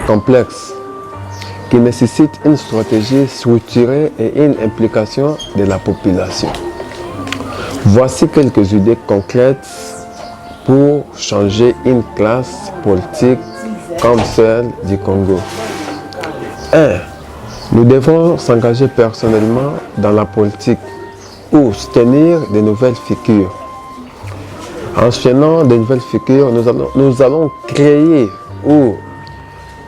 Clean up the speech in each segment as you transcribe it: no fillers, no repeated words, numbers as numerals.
complexe qui nécessite une stratégie structurée et une implication de la population. Voici quelques idées concrètes pour changer une classe politique comme celle du Congo. 1. Nous devons s'engager personnellement dans la politique ou soutenir de nouvelles figures. En soutenant de nouvelles figures, nous allons créer ou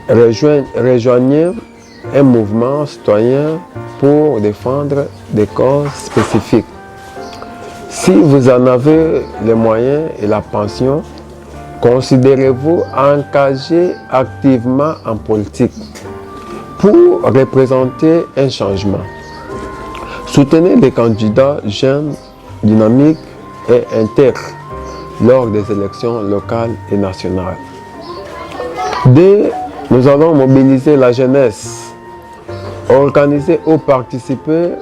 rejoindre un mouvement citoyen pour défendre des causes spécifiques. Si vous en avez les moyens et la pension, considérez-vous engager activement en politique pour représenter un changement. Soutenez des candidats jeunes, dynamiques et intègres lors des élections locales et nationales. 2. Nous allons mobiliser la jeunesse, organiser ou participer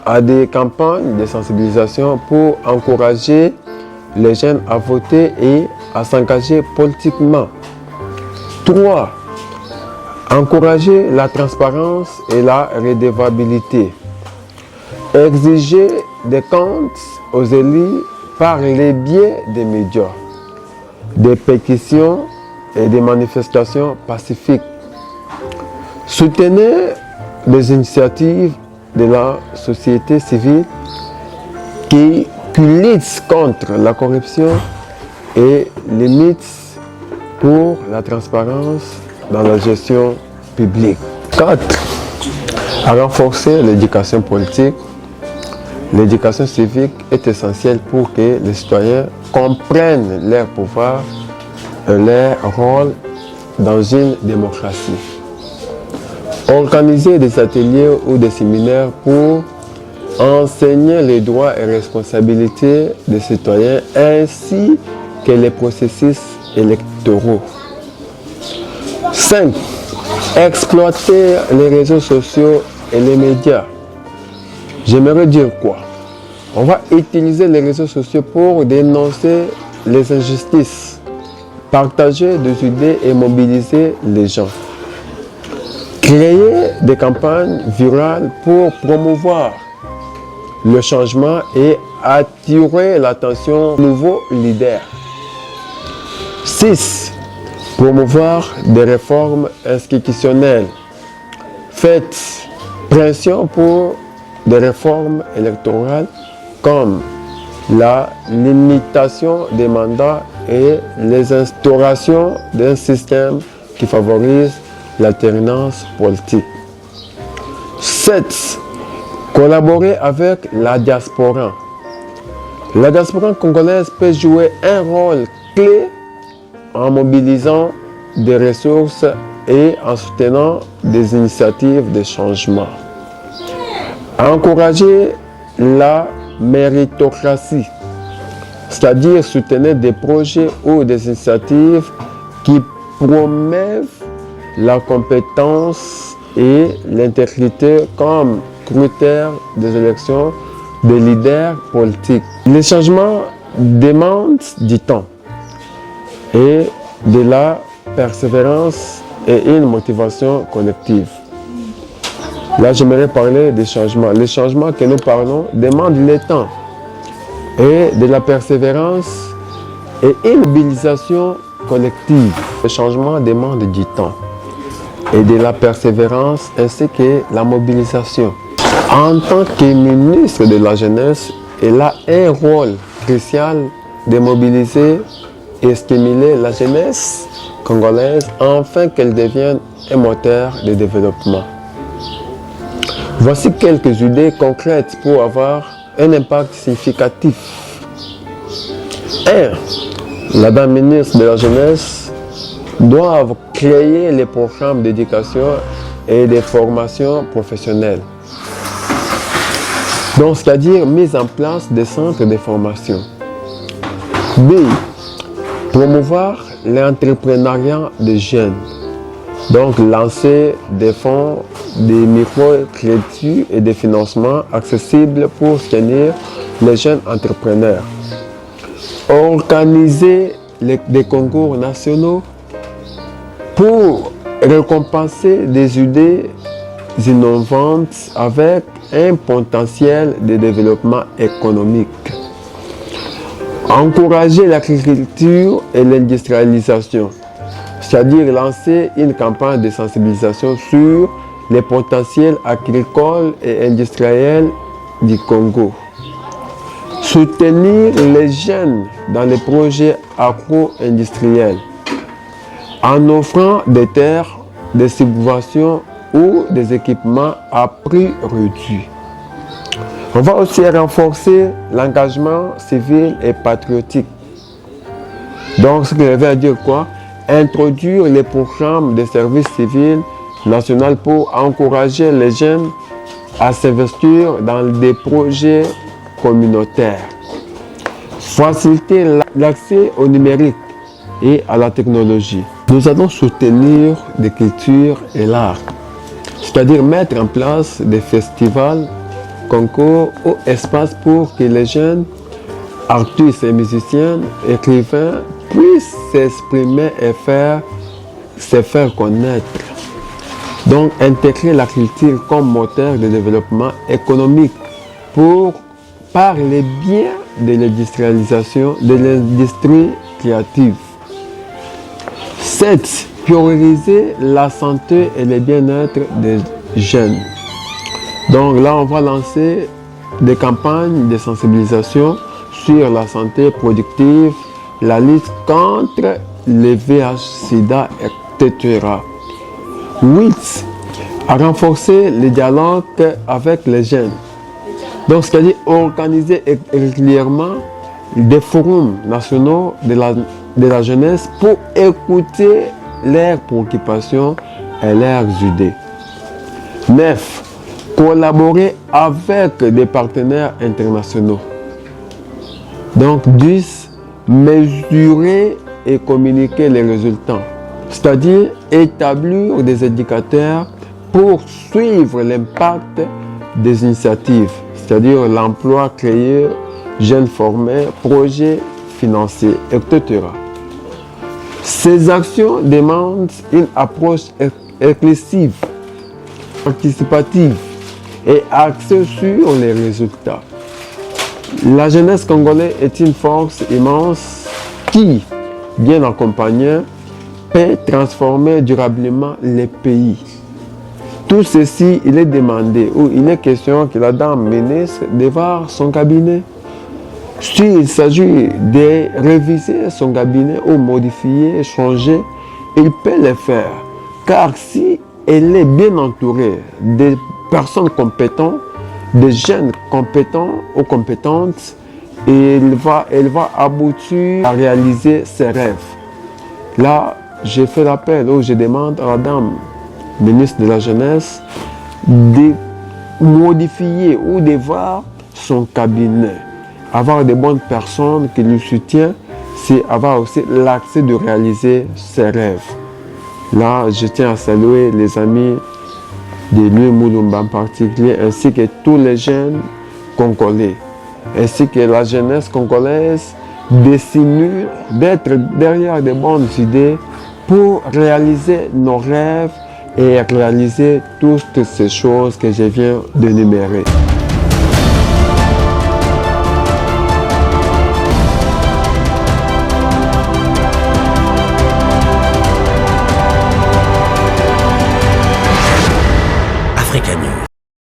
à des campagnes de sensibilisation pour encourager les jeunes à voter et à s'engager politiquement. 3. Encourager la transparence et la redevabilité. Exiger des comptes aux élus par les biais des médias, des pétitions et des manifestations pacifiques. Soutenez les initiatives de la société civile qui luttent contre la corruption et limitent pour la transparence dans la gestion publique. 4. À renforcer l'éducation politique. L'éducation civique est essentielle pour que les citoyens comprennent leur pouvoir et leur rôle dans une démocratie. Organiser des ateliers ou des séminaires pour enseigner les droits et responsabilités des citoyens ainsi que les processus électoraux. 5. Exploiter les réseaux sociaux et les médias. J'aimerais dire quoi? On va utiliser les réseaux sociaux pour dénoncer les injustices, partager des idées et mobiliser les gens. Créer des campagnes virales pour promouvoir le changement et attirer l'attention de nouveaux leaders. 6. Promouvoir des réformes institutionnelles. Faites pression pour des réformes électorales comme la limitation des mandats et les instaurations d'un système qui favorise l'alternance politique. 7. Collaborer avec la diaspora. La diaspora congolaise peut jouer un rôle clé en mobilisant des ressources et en soutenant des initiatives de changement. Encourager la méritocratie, c'est-à-dire soutenir des projets ou des initiatives qui promeuvent la compétence et l'intégrité comme critères des élections des leaders politiques. Les changements demandent du temps et de la persévérance et une motivation collective. Là, j'aimerais parler des changements. Les changements que nous parlons demandent le temps et de la persévérance et une mobilisation collective. Les changements demandent du temps et de la persévérance ainsi que la mobilisation. En tant que ministre de la Jeunesse, il a un rôle crucial de mobiliser et stimuler la jeunesse congolaise afin qu'elle devienne un moteur de développement. Voici quelques idées concrètes pour avoir un impact significatif. 1. La ministre de la Jeunesse doit créer les programmes d'éducation et de formation professionnelle. Donc, c'est-à-dire mise en place des centres de formation. B. Promouvoir l'entrepreneuriat des jeunes. Donc, lancer des fonds, des microcrédits et des financements accessibles pour soutenir les jeunes entrepreneurs. Organiser des concours nationaux pour récompenser des idées innovantes avec un potentiel de développement économique. Encourager l'agriculture et l'industrialisation, c'est-à-dire lancer une campagne de sensibilisation sur les potentiels agricoles et industriels du Congo. Soutenir les jeunes dans les projets agro-industriels en offrant des terres, des subventions ou des équipements à prix réduit. On va aussi renforcer l'engagement civil et patriotique. Donc, ce que je veux dire quoi? Introduire les programmes de service civil national pour encourager les jeunes à s'investir dans des projets communautaires. Faciliter l'accès au numérique et à la technologie. Nous allons soutenir des cultures et l'art, c'est-à-dire mettre en place des festivals, concours ou espaces pour que les jeunes artistes et musiciens, écrivains puissent s'exprimer et se faire connaître. Donc, intégrer la culture comme moteur de développement économique par le biais de l'industrialisation, de l'industrie créative. 7. Prioriser la santé et le bien-être des jeunes. Donc là, on va lancer des campagnes de sensibilisation sur la santé productive, la lutte contre le VIH-Sida, etc. 8. À renforcer le dialogue avec les jeunes. Donc, c'est-à-dire organiser régulièrement des forums nationaux de la jeunesse pour écouter leurs préoccupations et leurs idées. 9. Collaborer avec des partenaires internationaux. Donc 10. Mesurer et communiquer les résultats. C'est-à-dire établir des indicateurs pour suivre l'impact des initiatives. C'est-à-dire l'emploi créé, jeunes formés, projets financiers, etc. Ces actions demandent une approche inclusive, participative et axée sur les résultats. La jeunesse congolaise est une force immense qui, bien accompagnée, peut transformer durablement les pays. Tout ceci, il est demandé ou il est question que la dame ministre de voir son cabinet. S'il s'agit de réviser son cabinet ou modifier, changer, il peut le faire. Car si elle est bien entourée de personnes compétentes, de jeunes compétents ou compétentes, elle va aboutir à réaliser ses rêves. Là, j'ai fait l'appel ou je demande à la dame ministre de la Jeunesse de modifier ou de voir son cabinet. Avoir de bonnes personnes qui le soutiennent, c'est avoir aussi l'accès de réaliser ses rêves. Là, je tiens à saluer les amis de Louis Mulumba en particulier, ainsi que tous les jeunes congolais, ainsi que la jeunesse congolaise, décide d'être derrière de bonnes idées pour réaliser nos rêves et réaliser toutes ces choses que je viens d'énumérer. Africa News.